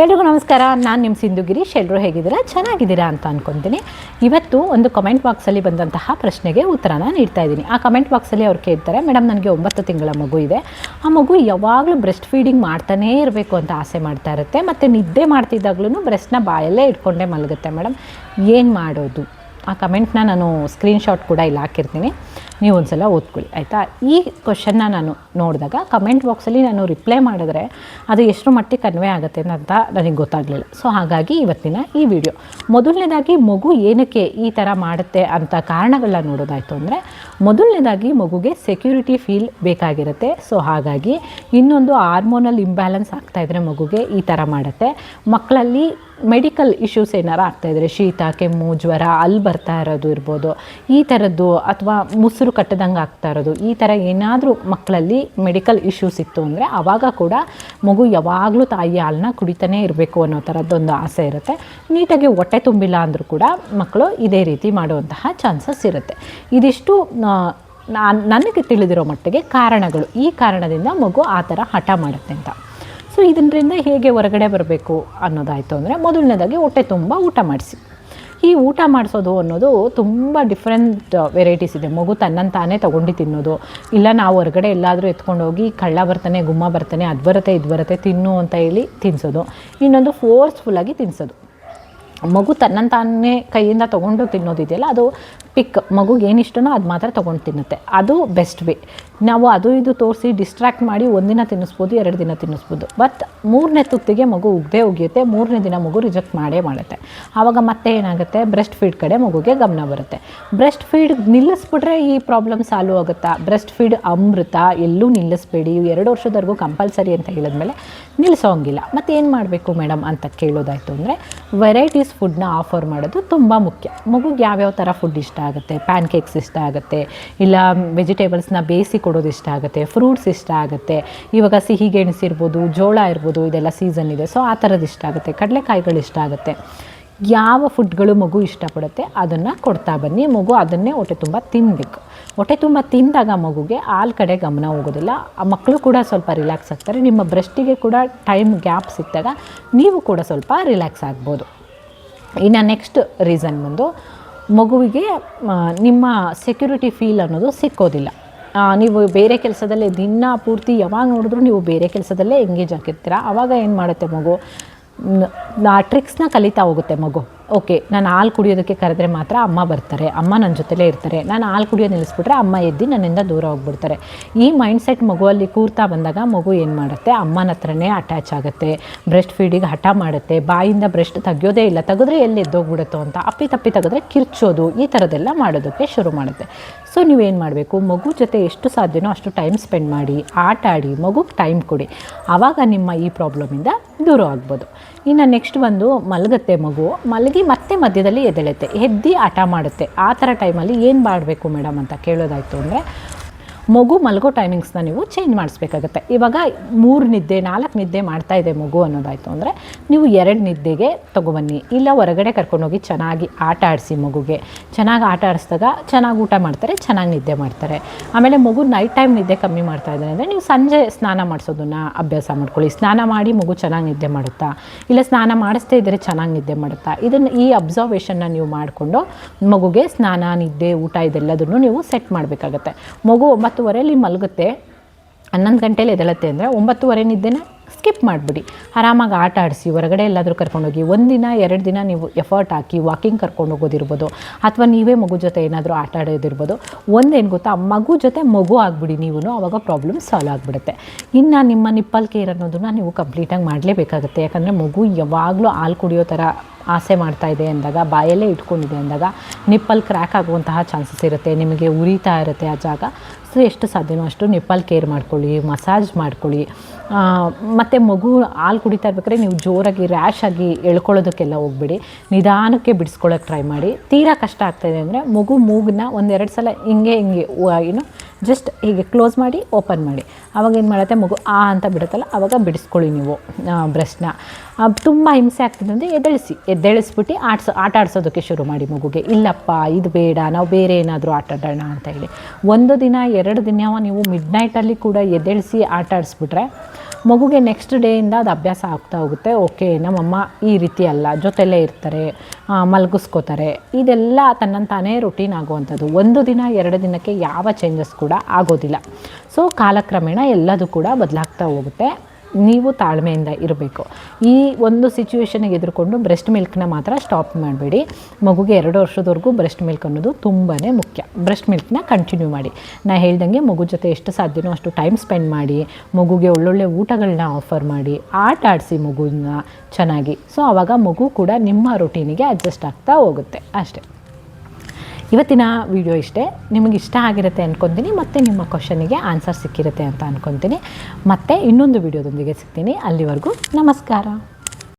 ಎಲ್ರಿಗೂ ನಮಸ್ಕಾರ. ನಾನು ನಿಮ್ಮ ಸಿಂಧು ಗಿರೀಶ್. ಎಲ್ಲರೂ ಹೇಗಿದ್ದೀರಾ? ಚೆನ್ನಾಗಿದ್ದೀರಾ ಅಂತ ಅಂದ್ಕೊತೀನಿ. ಇವತ್ತು ಒಂದು ಕಮೆಂಟ್ ಬಾಕ್ಸಲ್ಲಿ ಬಂದಂತಹ ಪ್ರಶ್ನೆಗೆ ಉತ್ತರನ ನೀಡ್ತಾ ಇದ್ದೀನಿ. ಆ ಕಮೆಂಟ್ ಬಾಕ್ಸಲ್ಲಿ ಅವ್ರು ಕೇಳ್ತಾರೆ, ಮೇಡಮ್ ನನಗೆ 9 ತಿಂಗಳ ಮಗು ಇದೆ, ಆ ಮಗು ಯಾವಾಗಲೂ ಬ್ರೆಸ್ಟ್ ಫೀಡಿಂಗ್ ಮಾಡ್ತಾನೇ ಇರಬೇಕು ಅಂತ ಆಸೆ ಮಾಡ್ತಾ ಇರುತ್ತೆ, ಮತ್ತು ನಿದ್ದೆ ಮಾಡ್ತಿದ್ದಾಗ್ಲೂ ಬ್ರೆಸ್ಟ್ನ ಬಾಯಲ್ಲೇ ಇಟ್ಕೊಂಡೇ ಮಲಗುತ್ತೆ ಮೇಡಮ್, ಏನು ಮಾಡೋದು? ಆ ಕಮೆಂಟ್ನ ನಾನು ಸ್ಕ್ರೀನ್ಶಾಟ್ ಕೂಡ ಇಲ್ಲಿ ಹಾಕಿರ್ತೀನಿ, ನೀವು ಒಂದು ಸಲ ಓದ್ಕೊಳ್ಳಿ ಆಯಿತಾ. ಈ ಕ್ವಶನ್ನ ನಾನು ನೋಡಿದಾಗ ಕಮೆಂಟ್ ಬಾಕ್ಸಲ್ಲಿ ನಾನು ರಿಪ್ಲೈ ಮಾಡಿದ್ರೆ ಅದು ಎಷ್ಟು ಮಟ್ಟಿಗೆ ಕನ್ವೆ ಆಗುತ್ತೆ ಅಂತ ನನಗೆ ಗೊತ್ತಾಗಲಿಲ್ಲ. ಸೊ ಹಾಗಾಗಿ ಇವತ್ತಿನ ಈ ವಿಡಿಯೋ ಮೊದಲನೇದಾಗಿ ಮಗು ಏನಕ್ಕೆ ಈ ಥರ ಮಾಡುತ್ತೆ ಅಂತ ಕಾರಣಗಳನ್ನ ನೋಡೋದಾಯಿತು ಅಂದರೆ, ಮೊದಲನೇದಾಗಿ ಮಗುಗೆ ಸೆಕ್ಯೂರಿಟಿ ಫೀಲ್ ಬೇಕಾಗಿರುತ್ತೆ. ಸೊ ಹಾಗಾಗಿ ಇನ್ನೊಂದು ಹಾರ್ಮೋನಲ್ ಇಂಬ್ಯಾಲೆನ್ಸ್ ಆಗ್ತಾಯಿದ್ರೆ ಮಗುಗೆ ಈ ಥರ ಮಾಡುತ್ತೆ. ಮಕ್ಕಳಲ್ಲಿ ಮೆಡಿಕಲ್ ಇಶ್ಯೂಸ್ ಏನಾರು ಆಗ್ತಾಯಿದ್ರೆ, ಶೀತ, ಕೆಮ್ಮು, ಜ್ವರ ಅಲ್ಲಿ ಬರ್ತಾ ಇರೋದು ಇರ್ಬೋದು, ಈ ಥರದ್ದು, ಅಥವಾ ಮುಸುರು ಕಟ್ಟದಂಗೆ ಆಗ್ತಾ ಇರೋದು, ಈ ಥರ ಏನಾದರೂ ಮಕ್ಕಳಲ್ಲಿ ಮೆಡಿಕಲ್ ಇಶ್ಯೂಸ್ ಇತ್ತು ಅಂದರೆ ಆವಾಗ ಕೂಡ ಮಗು ಯಾವಾಗಲೂ ತಾಯಿ ಹಾಲನ್ನ ಕುಡಿತಾನೇ ಇರಬೇಕು ಅನ್ನೋ ಥರದ್ದೊಂದು ಆಸೆ ಇರುತ್ತೆ. ನೀಟಾಗಿ ಹೊಟ್ಟೆ ತುಂಬಿಲ್ಲ ಅಂದರೂ ಕೂಡ ಮಕ್ಕಳು ಇದೇ ರೀತಿ ಮಾಡುವಂತಹ ಚಾನ್ಸಸ್ ಇರುತ್ತೆ. ಇದಿಷ್ಟು ನನಗೆ ತಿಳಿದಿರೋ ಮಟ್ಟಿಗೆ ಕಾರಣಗಳು. ಈ ಕಾರಣದಿಂದ ಮಗು ಆ ಥರ ಹಠ ಮಾಡುತ್ತೆ ಅಂತ. ಸೊ ಇದರಿಂದ ಹೇಗೆ ಹೊರಗಡೆ ಬರಬೇಕು ಅನ್ನೋದಾಯಿತು ಅಂದರೆ, ಮೊದಲನೇದಾಗಿ ಹೊಟ್ಟೆ ತುಂಬ ಊಟ ಮಾಡಿಸಿ. ಈ ಊಟ ಮಾಡಿಸೋದು ಅನ್ನೋದು ತುಂಬ ಡಿಫ್ರೆಂಟ್ ವೆರೈಟೀಸ್ ಇದೆ. ಮಗು ತನ್ನನ್ನು ತಾನೇ ತೊಗೊಂಡು ತಿನ್ನೋದು, ಇಲ್ಲ ನಾವು ಹೊರಗಡೆ ಎಲ್ಲಾದರೂ ಎತ್ಕೊಂಡು ಹೋಗಿ ಕಳ್ಳ ಬರ್ತಾನೆ, ಗುಮ್ಮ ಬರ್ತಾನೆ, ಅದು ಬರುತ್ತೆ ಇದು ಬರುತ್ತೆ ತಿನ್ನು ಅಂತ ಹೇಳಿ ತಿನ್ನಿಸೋದು. ಇನ್ನೊಂದು ಫೋರ್ಸ್ಫುಲ್ಲಾಗಿ ತಿನ್ನಿಸೋದು. ಮಗು ತನ್ನನ್ನು ತಾನೇ ಕೈಯಿಂದ ತೊಗೊಂಡು ತಿನ್ನೋದಿದೆಯಲ್ಲ, ಅದು ಪಿಕ್, ಮಗುಗೆ ಏನಿಷ್ಟನೋ ಅದು ಮಾತ್ರ ತೊಗೊಂಡು ತಿನ್ನುತ್ತೆ. ಅದು ಬೆಸ್ಟ್ ವೇ. ನಾವು ಅದು ಇದು ತೋರಿಸಿ ಡಿಸ್ಟ್ರ್ಯಾಕ್ಟ್ ಮಾಡಿ ಒಂದಿನ ತಿನ್ನಿಸ್ಬೋದು, 2 ದಿನ ತಿನ್ನಿಸ್ಬೋದು, ಬಟ್ 3ನೇ ತುತ್ತಿಗೆ ಮಗು ಉಗ್ದೇ ಉಗಿಯುತ್ತೆ. 3ನೇ ದಿನ ಮಗು ರಿಜೆಕ್ಟ್ ಮಾಡೇ ಮಾಡುತ್ತೆ. ಆವಾಗ ಮತ್ತೆ ಏನಾಗುತ್ತೆ, ಬ್ರೆಸ್ಟ್ ಫೀಡ್ ಕಡೆ ಮಗುಗೆ ಗಮನ ಬರುತ್ತೆ. ಬ್ರೆಸ್ಟ್ ಫೀಡ್ ನಿಲ್ಲಿಸ್ಬಿಟ್ರೆ ಈ ಪ್ರಾಬ್ಲಮ್ ಸಾಲ್ವ್ ಆಗುತ್ತಾ? ಬ್ರೆಸ್ಟ್ ಫೀಡ್ ಅಮೃತ, ಎಲ್ಲೂ ನಿಲ್ಲಿಸ್ಬೇಡಿ, 2 ವರ್ಷದವರೆಗೂ ಕಂಪಲ್ಸರಿ ಅಂತ ಹೇಳಿದ್ಮೇಲೆ ನಿಲ್ಲಿಸೋಂಗಿಲ್ಲ. ಮತ್ತು ಏನು ಮಾಡಬೇಕು ಮೇಡಮ್ ಅಂತ ಕೇಳೋದಾಯಿತು ಅಂದರೆ, ವೆರೈಟೀಸ್ ಫುಡ್ನ ಆಫರ್ ಮಾಡೋದು ತುಂಬ ಮುಖ್ಯ. ಮಗುಗೆ ಯಾವ್ಯಾವ ಥರ ಫುಡ್ ಇಷ್ಟ ಆಗುತ್ತೆ, ಪ್ಯಾನ್ ಕೇಕ್ಸ್ ಇಷ್ಟ ಆಗುತ್ತೆ, ಇಲ್ಲ ವೆಜಿಟೇಬಲ್ಸ್ನ ಬೇಯಿಸಿ ಕೊಡೋದು ಇಷ್ಟ ಆಗುತ್ತೆ, ಫ್ರೂಟ್ಸ್ ಇಷ್ಟ ಆಗುತ್ತೆ, ಇವಾಗ ಸಿಹಿ ಗೆಣಸು ಇರ್ಬೋದು, ಜೋಳ ಇರ್ಬೋದು, ಇದೆಲ್ಲ ಸೀಸನ್ ಇದೆ, ಸೊ ಆ ಥರದ್ದು ಇಷ್ಟ ಆಗುತ್ತೆ, ಕಡಲೆಕಾಯಿಗಳು ಇಷ್ಟ ಆಗುತ್ತೆ. ಯಾವ ಫುಡ್ಗಳು ಮಗು ಇಷ್ಟಪಡುತ್ತೆ ಅದನ್ನು ಕೊಡ್ತಾ ಬನ್ನಿ. ಮಗು ಅದನ್ನೇ ಹೊಟ್ಟೆ ತುಂಬ ತಿನ್ನಬೇಕು. ಹೊಟ್ಟೆ ತುಂಬ ತಿಂದಾಗ ಮಗುಗೆ ಹಾಲು ಕಡೆ ಗಮನ ಹೋಗೋದಿಲ್ಲ. ಆ ಮಕ್ಕಳು ಕೂಡ ಸ್ವಲ್ಪ ರಿಲ್ಯಾಕ್ಸ್ ಆಗ್ತಾರೆ. ನಿಮ್ಮ ಬ್ರೆಸ್ಟಿಗೆ ಕೂಡ ಟೈಮ್ ಗ್ಯಾಪ್ ಸಿಕ್ಕಿದಾಗ ನೀವು ಕೂಡ ಸ್ವಲ್ಪ ರಿಲ್ಯಾಕ್ಸ್ ಆಗ್ಬೋದು. ಇನ್ನು ನೆಕ್ಸ್ಟ್ ರೀಸನ್ ಬಂದು, ಮಗುವಿಗೆ ನಿಮ್ಮ ಸೆಕ್ಯೂರಿಟಿ ಫೀಲ್ ಅನ್ನೋದು ಸಿಕ್ಕೋದಿಲ್ಲ. ನೀವು ಬೇರೆ ಕೆಲಸದಲ್ಲೇ ದಿನ ಪೂರ್ತಿ ಯಾವಾಗ ನೋಡಿದ್ರೂ ನೀವು ಬೇರೆ ಕೆಲಸದಲ್ಲೇ ಎಂಗೇಜ್ ಆಗಿರ್ತೀರ. ಆವಾಗ ಏನು ಮಾಡುತ್ತೆ ಮಗು, ಟ್ರಿಕ್ಸ್ನ ಕಲಿತಾ ಹೋಗುತ್ತೆ ಮಗು. ಓಕೆ, ನಾನು ಹಾಲು ಕುಡಿಯೋದಕ್ಕೆ ಕರೆದ್ರೆ ಮಾತ್ರ ಅಮ್ಮ ಬರ್ತಾರೆ, ಅಮ್ಮ ನನ್ನ ಜೊತೆಲೇ ಇರ್ತಾರೆ, ನಾನು ಹಾಲು ಕುಡಿಯೋದು ನಿಲ್ಲಿಸ್ಬಿಟ್ರೆ ಅಮ್ಮ ಎದ್ದು ನನ್ನಿಂದ ದೂರ ಹೋಗ್ಬಿಡ್ತಾರೆ. ಈ ಮೈಂಡ್ಸೆಟ್ ಮಗುವಲ್ಲಿ ಕೂರ್ತಾ ಬಂದಾಗ ಮಗು ಏನು ಮಾಡುತ್ತೆ, ಅಮ್ಮನ ಹತ್ರನೇ ಅಟ್ಯಾಚ್ ಆಗುತ್ತೆ, ಬ್ರೆಸ್ಟ್ ಫೀಡಿಗೆ ಹಠ ಮಾಡುತ್ತೆ, ಬಾಯಿಂದ ಬ್ರೆಸ್ಟ್ ತೆಗಿಯೋದೇ ಇಲ್ಲ, ತೆಗೆದ್ರೆ ಎಲ್ಲಿ ಎದ್ದೋಗ್ಬಿಡುತ್ತೋ ಅಂತ ಅಪ್ಪಿ ತಪ್ಪಿ ತೆಗೆದ್ರೆ ಕಿರ್ಚೋದು, ಈ ಥರದ್ದೆಲ್ಲ ಮಾಡೋದಕ್ಕೆ ಶುರು ಮಾಡುತ್ತೆ. ಸೊ ನೀವೇನು ಮಾಡಬೇಕು, ಮಗು ಜೊತೆ ಎಷ್ಟು ಸಾಧ್ಯನೋ ಅಷ್ಟು ಟೈಮ್ ಸ್ಪೆಂಡ್ ಮಾಡಿ, ಆಟ ಆಡಿ, ಮಗುಗೆ ಟೈಮ್ ಕೊಡಿ. ಆವಾಗ ನಿಮ್ಮ ಈ ಪ್ರಾಬ್ಲಮಿಂದ ದೂರ ಆಗ್ಬೋದು. ಇನ್ನು ನೆಕ್ಸ್ಟ್ ಬಂದು, ಮಲಗುತ್ತೆ ಮಗು, ಮಲಗಿ ಮತ್ತೆ ಮಧ್ಯದಲ್ಲಿ ಎದ್ದೇಳುತ್ತೆ, ಎದ್ದು ಆಟ ಮಾಡುತ್ತೆ. ಆ ಥರ ಟೈಮಲ್ಲಿ ಏನು ಮಾಡಬೇಕು ಮೇಡಮ್ ಅಂತ ಕೇಳೋದಾಯಿತು ಅಂದರೆ, ಮಗು ಮಲಗೋ ಟೈಮಿಂಗ್ಸ್ನ ನೀವು ಚೇಂಜ್ ಮಾಡಿಸ್ಬೇಕಾಗತ್ತೆ. ಇವಾಗ 3 ನಿದ್ದೆ 4 ನಿದ್ದೆ ಮಾಡ್ತಾಯಿದೆ ಮಗು ಅನ್ನೋದಾಯಿತು ಅಂದರೆ, ನೀವು 2 ನಿದ್ದೆಗೆ ತೊಗೊಬನ್ನಿ. ಇಲ್ಲ ಹೊರಗಡೆ ಕರ್ಕೊಂಡೋಗಿ ಚೆನ್ನಾಗಿ ಆಟ ಆಡಿಸಿ. ಮಗುಗೆ ಚೆನ್ನಾಗಿ ಆಟ ಆಡಿಸಿದಾಗ ಚೆನ್ನಾಗಿ ಊಟ ಮಾಡ್ತಾರೆ, ಚೆನ್ನಾಗಿ ನಿದ್ದೆ ಮಾಡ್ತಾರೆ. ಆಮೇಲೆ ಮಗು ನೈಟ್ ಟೈಮ್ ನಿದ್ದೆ ಕಮ್ಮಿ ಮಾಡ್ತಾ ಇದ್ದಾರೆ ಅಂದರೆ, ನೀವು ಸಂಜೆ ಸ್ನಾನ ಮಾಡಿಸೋದನ್ನು ಅಭ್ಯಾಸ ಮಾಡ್ಕೊಳ್ಳಿ. ಸ್ನಾನ ಮಾಡಿ ಮಗು ಚೆನ್ನಾಗಿ ನಿದ್ದೆ ಮಾಡುತ್ತಾ, ಇಲ್ಲ ಸ್ನಾನ ಮಾಡಿಸ್ತೇ ಇದ್ದರೆ ಚೆನ್ನಾಗಿ ನಿದ್ದೆ ಮಾಡುತ್ತಾ, ಈ ಅಬ್ಸರ್ವೇಷನ್ನ ನೀವು ಮಾಡಿಕೊಂಡು ಮಗುಗೆ ಸ್ನಾನ, ನಿದ್ದೆ, ಊಟ ಇದೆಲ್ಲದನ್ನು ನೀವು ಸೆಟ್ ಮಾಡಬೇಕಾಗತ್ತೆ. ಮಗು 9:30 ಮಲಗುತ್ತೆ, 11 ಗಂಟೆಲಿ ಎದ್ದೇಳುತ್ತೆ ಅಂದರೆ 9:30 ನಿದ್ದೆನ ಸ್ಕಿಪ್ ಮಾಡಿಬಿಡಿ. ಆರಾಮಾಗಿ ಆಟ ಆಡಿಸಿ, ಹೊರಗಡೆ ಎಲ್ಲಾದರೂ ಕರ್ಕೊಂಡೋಗಿ 1 ದಿನ 2 ದಿನ ನೀವು ಎಫರ್ಟ್ ಹಾಕಿ ವಾಕಿಂಗ್ ಕರ್ಕೊಂಡು ಹೋಗೋದಿರ್ಬೋದು, ಅಥವಾ ನೀವೇ ಮಗು ಜೊತೆ ಏನಾದರೂ ಆಟ ಆಡೋದಿರ್ಬೋದು. ಒಂದೇನು ಗೊತ್ತಾ, ಮಗು ಜೊತೆ ಮಗು ಆಗಿಬಿಡಿ ನೀವು, ಆವಾಗ ಪ್ರಾಬ್ಲಮ್ ಸಾಲ್ವ್ ಆಗಿಬಿಡುತ್ತೆ. ಇನ್ನು ನಿಮ್ಮ ನಿಪ್ಪಲ್ ಕೇರ್ ಅನ್ನೋದನ್ನು ನೀವು ಕಂಪ್ಲೀಟಾಗಿ ಮಾಡಲೇಬೇಕಾಗುತ್ತೆ. ಯಾಕಂದರೆ ಮಗು ಯಾವಾಗಲೂ ಹಾಲು ಕುಡಿಯೋ ಥರ ಆಸೆ ಮಾಡ್ತಾ ಇದೆ ಅಂದಾಗ, ಬಾಯಲ್ಲೇ ಇಟ್ಕೊಂಡಿದೆ ಅಂದಾಗ ನಿಪ್ಪಲ್ ಕ್ರ್ಯಾಕ್ ಆಗುವಂತಹ ಚಾನ್ಸಸ್ ಇರುತ್ತೆ, ನಿಮಗೆ ಉರಿತಾ ಇರುತ್ತೆ ಆ ಜಾಗ. ಸೊ ಎಷ್ಟು ಸಾಧ್ಯನೋ ಅಷ್ಟು ನಿಪ್ಪಲ್ ಕೇರ್ ಮಾಡ್ಕೊಳ್ಳಿ, ಮಸಾಜ್ ಮಾಡ್ಕೊಳ್ಳಿ. ಮತ್ತು ಮಗು ಹಾಲು ಕುಡಿತಾ ಇರ್ಬೇಕಾದ್ರೆ ನೀವು ಜೋರಾಗಿ ರ್ಯಾಶ್ ಆಗಿ ಎಳ್ಕೊಳ್ಳೋದಕ್ಕೆಲ್ಲ ಹೋಗ್ಬಿಡಿ, ನಿಧಾನಕ್ಕೆ ಬಿಡಿಸ್ಕೊಳ್ಳೋಕೆ ಟ್ರೈ ಮಾಡಿ. ತೀರಾ ಕಷ್ಟ ಆಗ್ತಾಯಿದೆ ಅಂದರೆ ಮಗು ಮೂಗನ್ನ 1-2 ಸಲ ಹಿಂಗೆ ಜಸ್ಟ್ ಹೀಗೆ ಕ್ಲೋಸ್ ಮಾಡಿ ಓಪನ್ ಮಾಡಿ, ಆವಾಗ ಏನು ಮಾಡುತ್ತೆ ಮಗು ಅಂತ ಬಿಡುತ್ತಲ್ಲ ಆವಾಗ ಬಿಡಿಸ್ಕೊಳ್ಳಿ ನೀವು ಬ್ರೆಸ್ಟ್ನ. ತುಂಬ ಹಿಂಸೆ ಆಗ್ತಿದೆ ಅಂದರೆ ಎದ್ದೇಳಿಸ್ಬಿಟ್ಟು ಆಟ ಆಡಿಸೋದಕ್ಕೆ ಶುರು ಮಾಡಿ ಮಗುಗೆ. ಇಲ್ಲಪ್ಪ ಇದು ಬೇಡ, ನಾವು ಬೇರೆ ಏನಾದರೂ ಆಟ ಆಡೋಣ ಅಂತ ಹೇಳಿ 1 ದಿನ 2 ದಿನ ನೀವು ಮಿಡ್ನೈಟಲ್ಲಿ ಕೂಡ ಎದ್ದೇಳಿಸಿ ಆಟ ಆಡಿಸ್ಬಿಟ್ರೆ ಮಗುಗೆ ನೆಕ್ಸ್ಟ್ ಡೇಯಿಂದ ಅದು ಅಭ್ಯಾಸ ಆಗ್ತಾ ಹೋಗುತ್ತೆ. ಓಕೆ, ನಮ್ಮಮ್ಮ ಈ ರೀತಿ ಅಲ್ಲ, ಜೊತೆಯಲ್ಲೇ ಇರ್ತಾರೆ, ಮಲಗಿಸ್ಕೋತಾರೆ, ಇದೆಲ್ಲ ತನ್ನಂತಾನೇ ರುಟೀನ್ ಆಗುವಂಥದ್ದು. 1 ದಿನ 2 ದಿನಕ್ಕೆ ಯಾವ ಚೇಂಜಸ್ ಕೂಡ ಆಗೋದಿಲ್ಲ. ಸೊ ಕಾಲಕ್ರಮೇಣ ಎಲ್ಲದೂ ಕೂಡ ಬದಲಾಗ್ತಾ ಹೋಗುತ್ತೆ. ನೀವು ತಾಳ್ಮೆಯಿಂದ ಇರಬೇಕು. ಈ ಒಂದು ಸಿಚುವೇಷನ್ಗೆ ಎದುರುಕೊಂಡು ಬ್ರೆಸ್ಟ್ ಮಿಲ್ಕ್ನ ಮಾತ್ರ ಸ್ಟಾಪ್ ಮಾಡಬೇಡಿ. ಮಗುಗೆ 2 ವರ್ಷದವರೆಗೂ ಬ್ರೆಸ್ಟ್ ಮಿಲ್ಕ್ ಅನ್ನೋದು ತುಂಬಾ ಮುಖ್ಯ. ಬ್ರೆಸ್ಟ್ ಮಿಲ್ಕ್ನ ಕಂಟಿನ್ಯೂ ಮಾಡಿ. ನಾನು ಹೇಳ್ದಂಗೆ ಮಗು ಜೊತೆ ಎಷ್ಟು ಸಾಧ್ಯನೋ ಅಷ್ಟು ಟೈಮ್ ಸ್ಪೆಂಡ್ ಮಾಡಿ, ಮಗುಗೆ ಒಳ್ಳೊಳ್ಳೆ ಊಟಗಳನ್ನ ಆಫರ್ ಮಾಡಿ, ಆಟ ಆಡಿಸಿ ಮಗುನ ಚೆನ್ನಾಗಿ. ಸೊ ಆವಾಗ ಮಗು ಕೂಡ ನಿಮ್ಮ ರುಟೀನಿಗೆ ಅಡ್ಜಸ್ಟ್ ಆಗ್ತಾ ಹೋಗುತ್ತೆ. ಅಷ್ಟೇ. ಇವತ್ತಿನ ವಿಡಿಯೋ ಇಷ್ಟೇ. ನಿಮಗೆ ಇಷ್ಟ ಆಗಿರುತ್ತೆ ಅಂದ್ಕೊತೀನಿ, ಮತ್ತು ನಿಮ್ಮ ಕ್ವಶನಿಗೆ ಆನ್ಸರ್ ಸಿಕ್ಕಿರುತ್ತೆ ಅಂತ ಅಂದ್ಕೊತೀನಿ. ಮತ್ತೆ ಇನ್ನೊಂದು ವಿಡಿಯೋದೊಂದಿಗೆ ಸಿಗ್ತೀನಿ. ಅಲ್ಲಿವರೆಗೂ ನಮಸ್ಕಾರ.